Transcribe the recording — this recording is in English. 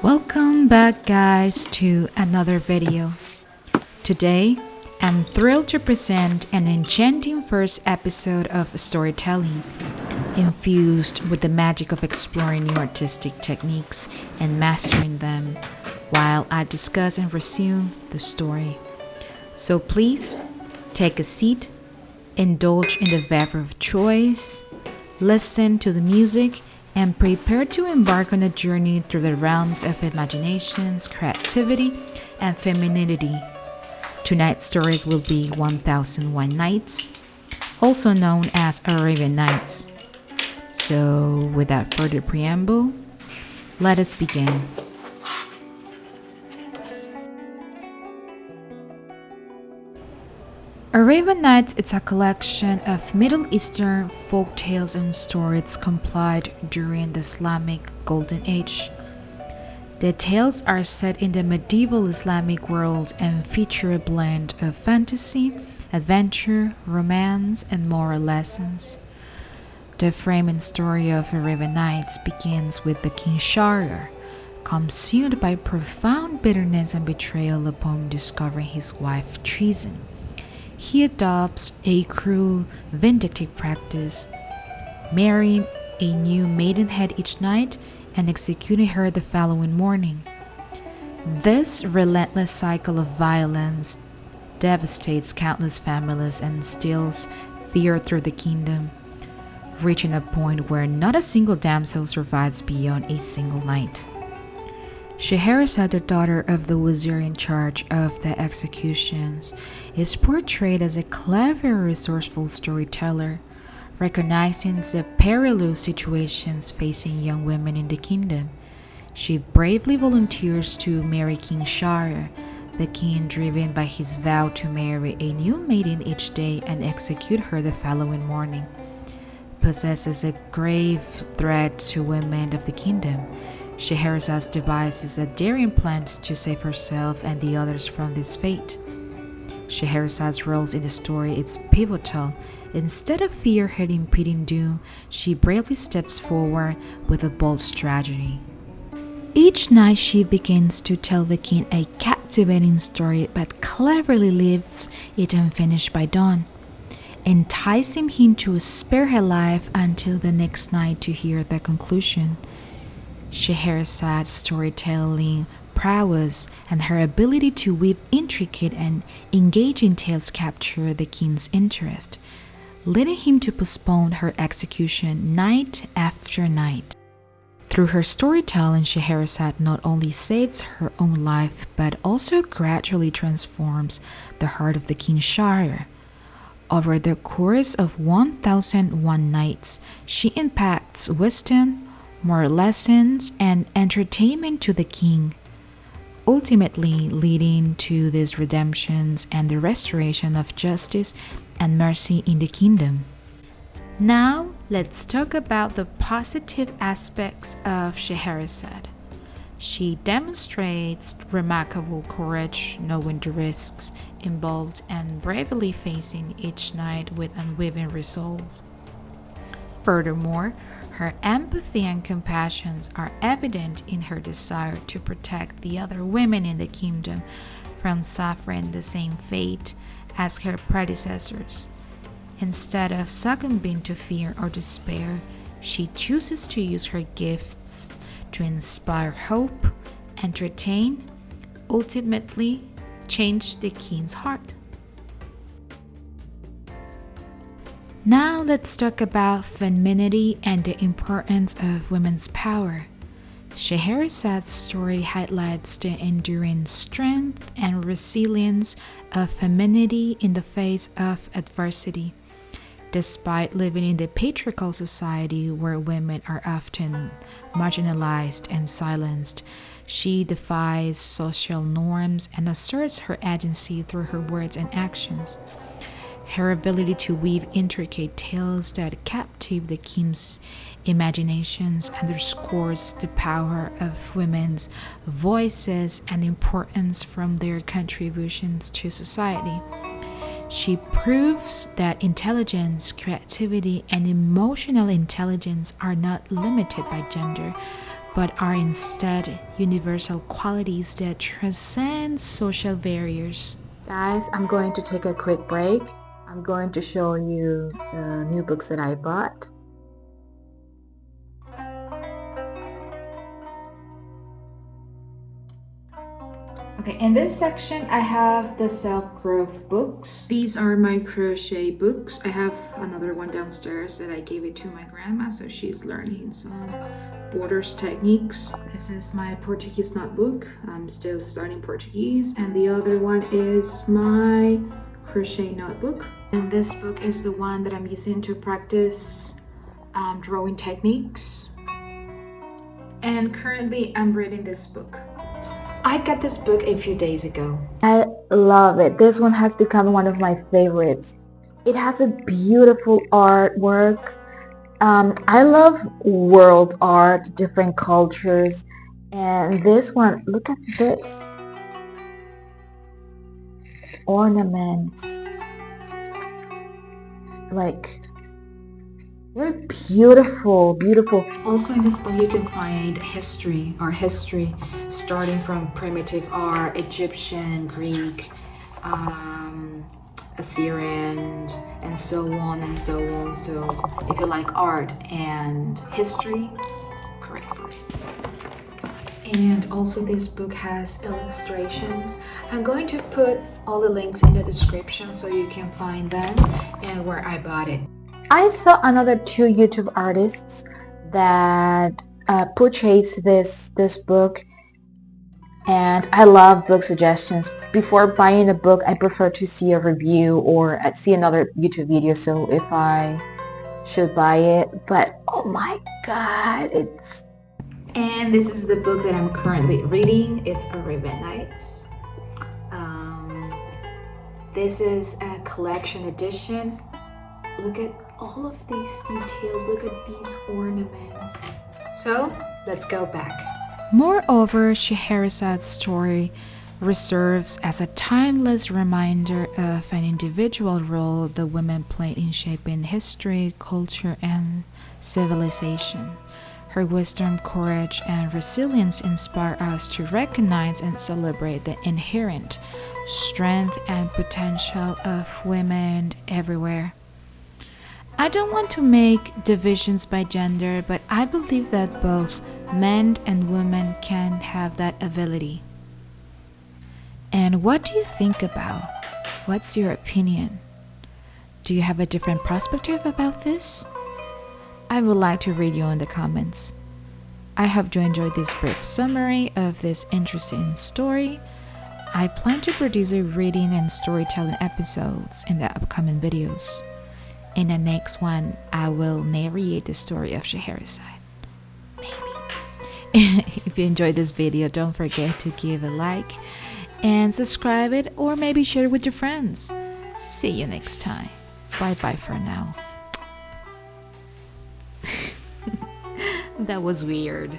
Welcome back, guys, to another video. Today, I'm thrilled to present an enchanting first episode of storytelling, infused with the magic of exploring new artistic techniques and mastering them while I discuss and resume the story. So please, take a seat, indulge in the beverage of choice, listen to the music, and prepare to embark on a journey through the realms of imaginations, creativity, and femininity. Tonight's stories will be 1001 Nights, also known as Arabian Nights. So, without further preamble, let us begin. Arabian Nights is a collection of Middle Eastern folk tales and stories compiled during the Islamic Golden Age. The tales are set in the medieval Islamic world and feature a blend of fantasy, adventure, romance, and moral lessons. The framing story of Arabian Nights begins with the King Shahryar, consumed by profound bitterness and betrayal upon discovering his wife's treason. He adopts a cruel, vindictive practice, marrying a new maidenhead each night and executing her the following morning. This relentless cycle of violence devastates countless families and instills fear through the kingdom, reaching a point where not a single damsel survives beyond a single night. Scheherazade, the daughter of the wazir in charge of the executions, is portrayed as a clever, resourceful storyteller, recognizing the perilous situations facing young women in the kingdom. She bravely volunteers to marry King Shahryar, the king, driven by his vow to marry a new maiden each day and execute her the following morning, possesses a grave threat to women of the kingdom. Scheherazade devises a daring plan to save herself and the others from this fate. Scheherazade's role in the story is pivotal. Instead of fear her impending doom, she bravely steps forward with a bold strategy. Each night she begins to tell the king a captivating story but cleverly leaves it unfinished by dawn, enticing him to spare her life until the next night to hear the conclusion. Scheherazade's storytelling prowess and her ability to weave intricate and engaging tales capture the king's interest, leading him to postpone her execution night after night. Through her storytelling, Scheherazade not only saves her own life but also gradually transforms the heart of the King Shahryar. Over the course of 1001 Nights, she impacts wisdom, moral lessons, and entertainment to the king, ultimately leading to these redemptions and the restoration of justice and mercy in the kingdom. Now, let's talk about the positive aspects of Scheherazade. She demonstrates remarkable courage, knowing the risks involved and bravely facing each night with unwavering resolve. Furthermore, her empathy and compassion are evident in her desire to protect the other women in the kingdom from suffering the same fate as her predecessors. Instead of succumbing to fear or despair, she chooses to use her gifts to inspire hope, entertain, ultimately change the king's heart. Now let's talk about femininity and the importance of women's power. Scheherazade's story highlights the enduring strength and resilience of femininity in the face of adversity. Despite living in the patriarchal society where women are often marginalized and silenced, she defies social norms and asserts her agency through her words and actions. Her ability to weave intricate tales that captivate the king's imaginations underscores the power of women's voices and importance from their contributions to society. She proves that intelligence, creativity, and emotional intelligence are not limited by gender, but are instead universal qualities that transcend social barriers. Guys, I'm going to take a quick break. I'm going to show you the new books that I bought. Okay, in this section, I have the self-growth books. These are my crochet books. I have another one downstairs that I gave it to my grandma, so she's learning some borders techniques. This is my Portuguese notebook. I'm still studying Portuguese. And the other one is my crochet notebook. And this book is the one that I'm using to practice drawing techniques. And currently, I'm reading this book. I got this book a few days ago. I love it. This one has become one of my favorites. It has a beautiful artwork. I love world art, different cultures, and this one, look at this. Ornaments. Like, they're beautiful, beautiful. Also in this book you can find history starting from primitive art, Egyptian, Greek, Assyrian, and so on and so on. So if you like art and history, great for it. And also this book has illustrations. I'm going to put all the links in the description so you can find them and where I bought it. I saw another 2 YouTube artists that purchased this book, and I love book suggestions. Before buying a book, I prefer to see a review or see another YouTube video, so if I should buy it. But oh my god, it's... And this is the book that I'm currently reading. It's Arabian Nights. This is a collection edition. Look at all of these details. Look at these ornaments. So let's go back. Moreover, Scheherazade's story serves as a timeless reminder of an individual role the women played in shaping history, culture, and civilization. Her wisdom, courage, and resilience inspire us to recognize and celebrate the inherent strength and potential of women everywhere. I don't want to make divisions by gender, but I believe that both men and women can have that ability. And what do you think about? What's your opinion? Do you have a different perspective about this? I would like to read you in the comments. I hope you enjoyed this brief summary of this interesting story. I plan to produce a reading and storytelling episodes in the upcoming videos. In the next one, I will narrate the story of Scheherazade. Maybe. If you enjoyed this video, don't forget to give a like and subscribe it, or maybe share it with your friends. See you next time. Bye bye for now. That was weird.